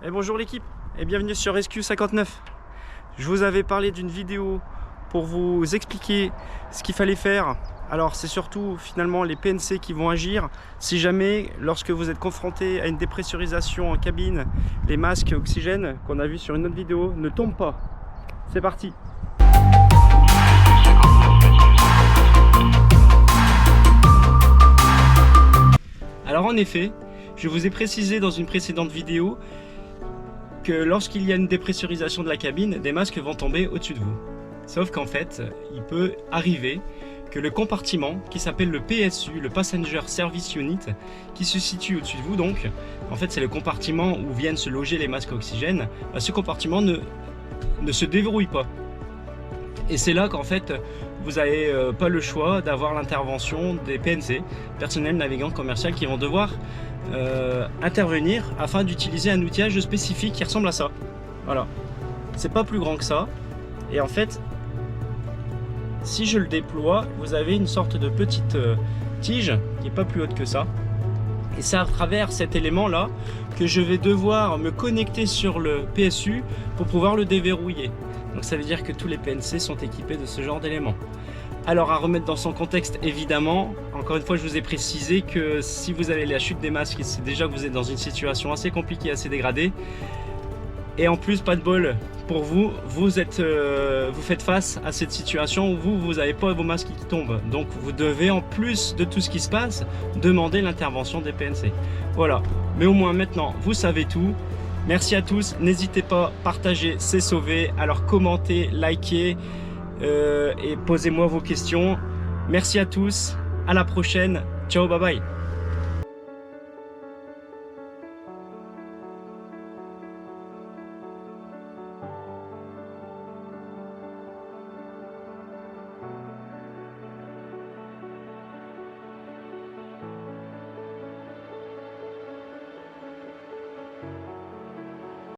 Et bonjour l'équipe et bienvenue sur SQ59. Je vous avais parlé d'une vidéo pour vous expliquer ce qu'il fallait faire. Alors c'est surtout finalement les PNC qui vont agir. Si jamais lorsque vous êtes confronté à une dépressurisation en cabine, les masques oxygène qu'on a vu sur une autre vidéo ne tombent pas. C'est parti. Alors en effet, je vous ai précisé dans une précédente vidéo que lorsqu'il y a une dépressurisation de la cabine, des masques vont tomber au-dessus de vous. Sauf qu'en fait, il peut arriver que le compartiment qui s'appelle le PSU, le Passenger Service Unit, qui se situe au-dessus de vous, donc, en fait c'est le compartiment où viennent se loger les masques oxygène, ce compartiment ne se déverrouille pas. Et c'est là qu'en fait, vous n'avez pas le choix d'avoir l'intervention des PNC, personnel navigant commercial, qui vont devoir intervenir afin d'utiliser un outillage spécifique qui ressemble à ça. Voilà, c'est pas plus grand que ça. Et en fait, si je le déploie, vous avez une sorte de petite tige qui est pas plus haute que ça. Et c'est à travers cet élément là que je vais devoir me connecter sur le PSU pour pouvoir le déverrouiller. Donc ça veut dire que tous les PNC sont équipés de ce genre d'éléments. Alors à remettre dans son contexte, évidemment, encore une fois je vous ai précisé que si vous avez la chute des masques, c'est déjà que vous êtes dans une situation assez compliquée, assez dégradée. Et en plus, pas de bol pour vous, vous faites face à cette situation où vous n'avez pas vos masques qui tombent. Donc vous devez, en plus de tout ce qui se passe, demander l'intervention des PNC. Voilà, mais au moins maintenant vous savez tout. Merci à tous, n'hésitez pas, partagez, c'est sauvé. Alors commentez, likez et posez-moi vos questions. Merci à tous, à la prochaine, ciao, bye bye.